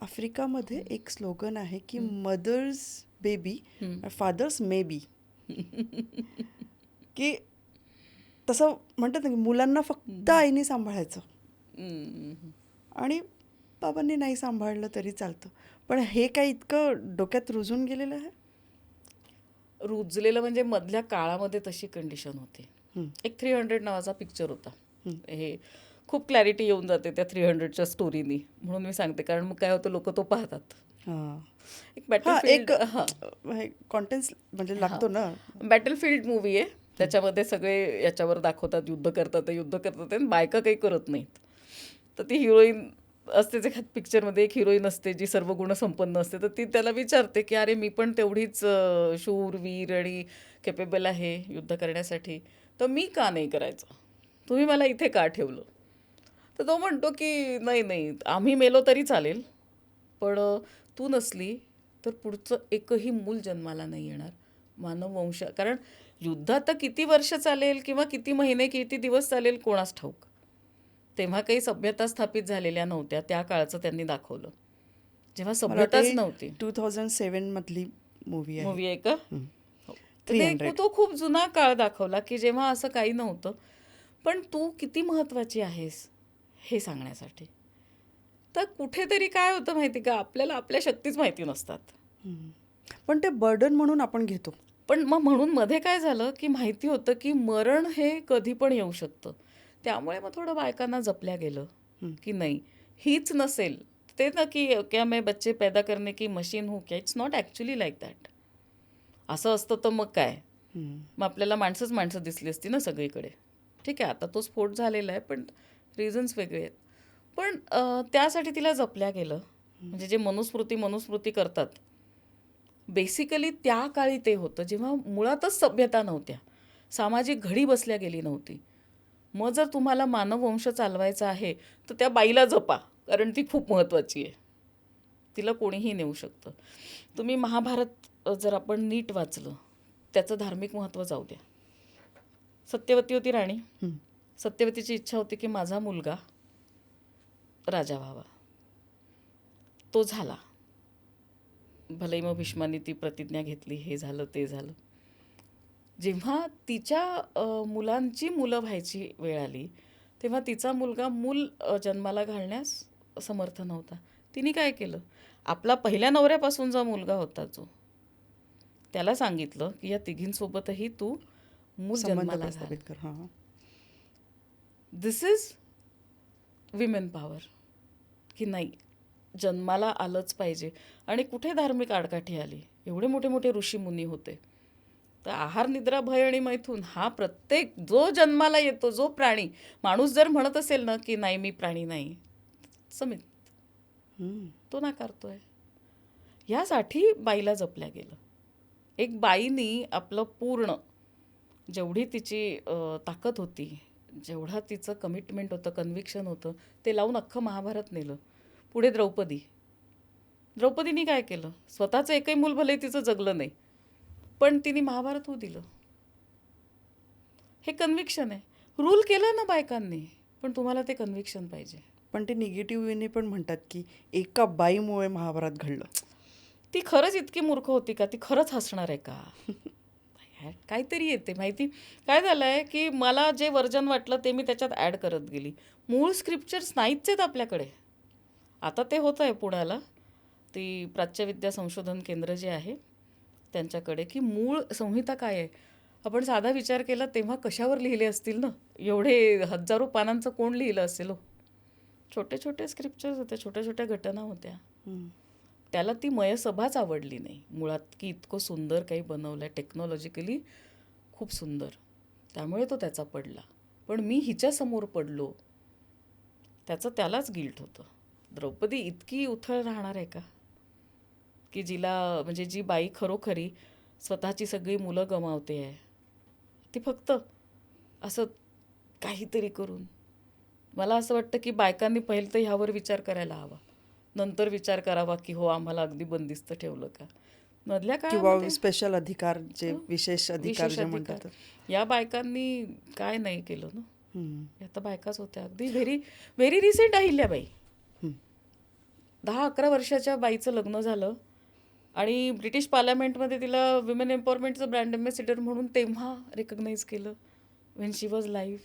आफ्रिकामध्ये एक स्लोगन आहे की mother's baby father's maybe, की तसं म्हणतात ना की मुलांना फक्त आईने सांभाळायचं आणि बाबांनी नाही सांभाळलं तरी चालतं. पण हे काय इतकं डोक्यात रुजून गेलेलं आहे. रुजलेलं म्हणजे मधल्या काळामध्ये तशी कंडिशन होती. एक 300 नावाचा पिक्चर होता. हे खूप क्लॅरिटी येऊन जाते त्या 300च्या स्टोरीनी, म्हणून मी सांगते, कारण मग काय होतं, लोक तो पाहतात. हां एक हां, एक बॅटलफील्ड कॉन्टेन्स म्हणजे लागतो ना. बॅटलफील्ड मूवी आहे. त्याच्यामध्ये सगळे याच्यावर दाखवतात, युद्ध करतात आणि बायका काही करत नाहीत. तर ती हिरोईन असते, एखाद पिक्चरमध्ये एक हिरोईन असते जी सर्व गुण संपन्न असते. तर ती त्याला विचारते की अरे मी पण तेवढीच शूर वीर आणि केपेबल आहे युद्ध करण्यासाठी, तर मी का नाही करायचं, तुम्ही मला इथे का ठेवलं. तर तो म्हणतो की नाही नाही, आम्ही मेलो तरी चालेल, पण तू नसली तर पुढचं एकही मूल जन्माला नाही येणार मानववंश. कारण युद्धात तर किती वर्ष चालेल किंवा किती महिने किती दिवस चालेल कोणास ठाऊक. तेव्हा काही सभ्यता स्थापित झालेल्या नव्हत्या. त्या काळचं त्यांनी दाखवलं, जेव्हा मला सभ्यताच वाटते नव्हती. 2007 मधली मूवी आहे. मूवी आहे का? हो. तर 300. तो खूप जुना काळ दाखवला की जेव्हा असं काही नव्हतं, पण तू किती महत्त्वाची आहेस हे सांगण्यासाठी. तर कुठेतरी काय होतं माहिती का, आपल्याला आपल्या शक्तीच माहिती नसतात. पण ते बर्डन म्हणून आपण घेतो. पण मग म्हणून मध्ये काय झालं की माहिती होतं की मरण हे कधी पण येऊ शकतं. त्यामुळे मग थोडं बायकांना जपल्या गेलं की नाही, हीच नसेल ते ना की क्या मैं बच्चे पैदा करने की मशीन हूँ क्या. It's not actually like that. असं असतं तर मग काय, मग आपल्याला माणसं दिसली असती ना सगळीकडे. ठीक आहे, आता तो स्फोट झालेला आहे, पण रिझन्स वेगळे आहेत. पण त्यासाठी तिला जपल्या गेलं. म्हणजे जे मनुस्मृती करतात, बेसिकली त्या काळी ते होतं जेव्हा मुळातच सभ्यता नव्हत्या, सामाजिक घडी बसल्या गेली नव्हती. मग जर तुम्हाला मानववंश चालवायचा आहे तर त्या बाईला जपा, कारण ती खूप महत्त्वाची आहे, तिला कोणीही नेऊ शकतं. तुम्ही महाभारत जर आपण नीट वाचलं, त्याचं धार्मिक महत्त्व जाऊ द्या. सत्यवती होती राणी. सत्यवतीची इच्छा होती की माझा मुलगा राजा व्हावा. तो झाला. भलेही मग भीष्मांनी ती प्रतिज्ञा घेतली, हे झालं ते झालं. जेव्हा तिच्या मुलांची मुलं व्हायची वेळ आली, तेव्हा तिचा मुलगा मूल जन्माला घालण्यास समर्थ नव्हता. तिने काय केलं, आपला पहिल्या नवऱ्यापासून जो मुलगा होता जो, त्याला सांगितलं की या तिघींसोबतही तू मूल संबंध जन्माला घाल. प्रस्थापित कर. हां, दिस इज विमेन पॉवर, की नाही जन्माला आलंच पाहिजे. आणि कुठे धार्मिक आडकाठी आली, एवढे मोठे मोठे ऋषीमुनी होते. तर आहार निद्रा भय आणि मैथून हा प्रत्येक जो जन्माला येतो, जो प्राणी, माणूस जर म्हणत असेल ना की नाही मी प्राणी नाही, समित तो नाकारतोय. ह्यासाठी बाईला जपल्या गेलं. एक बाईनी आपलं पूर्ण, जेवढी तिची ताकद होती, जेवढा तिचं कमिटमेंट होतं, कन्व्हिक्शन होतं, ते लावून अख्खं महाभारत नेलं. पुढे द्रौपदीने काय केलं, स्वतःचं एकही मूल भले तिचं जगलं नाही, पण तिने महाभारत होऊ दिलं. हे कन्व्हिक्शन आहे. रूल केलं ना बायकांनी, पण तुम्हाला ते कन्व्हिक्शन पाहिजे. पण ते निगेटिव्ह वेने पण म्हणतात की एका बाईमुळे महाभारत घडलं. ती खरंच इतकी मूर्ख होती का, ती खरंच हसणार आहे का, काहीतरी येते माहिती. काय झालं आहे की मला जे वर्जन वाटलं ते मी त्याच्यात ॲड करत गेली. मूळ स्क्रिप्चर्स नाहीच आहेत आपल्याकडे. आता ते होतं आहे पुण्याला, ती प्राच्यविद्या संशोधन केंद्र जे आहे त्यांच्याकडे, की मूळ संहिता काय आहे. आपण साधा विचार केला तेव्हा कशावर लिहिले असतील ना, एवढे हजारो पानांचं कोण लिहिलं असेल हो. छोटे छोटे स्क्रिप्चर्स होते, छोट्या छोट्या घटना होत्या. त्याला ती मयसभाच आवडली नाही मुळात, की इतकं सुंदर काही बनवलं आहे, टेक्नॉलॉजिकली खूप सुंदर, त्यामुळे तो त्याचा पडला. पण मी हिच्यासमोर पडलो, त्याचं त्यालाच गिल्ट होतं. द्रौपदी इतकी उथळ राहणार आहे का, की जिला, म्हणजे जी बाई खरोखरी स्वतःची सगळी मुलं गमावते आहे, ती फक्त असं काहीतरी करून. मला असं वाटतं की बायकांनी पहिलं तर ह्यावर विचार करायला हवा, नंतर विचार करावा की हो आम्हाला अगदी बंदिस्त ठेवलं का. मधल्या किंवा काळामध्ये स्पेशल अधिकार, जे विशेष अधिकार विशेष जे अधिकार म्हणतात. या बायकांनी काय नाही केलं ना. या तर बायकाच होत्या, अगदी व्हेरी व्हेरी रिसेंट अहिल्याबाई. 10-11 वर्षाच्या बाईचं लग्न झालं आणि ब्रिटिश पार्लमेंटमध्ये तिला विमेन एम्पॉवरमेंटचं ब्रँड अम्बॅसिडर म्हणून तेव्हा रेकग्नाईज केलं, वेन शी वॉज लाईव्ह.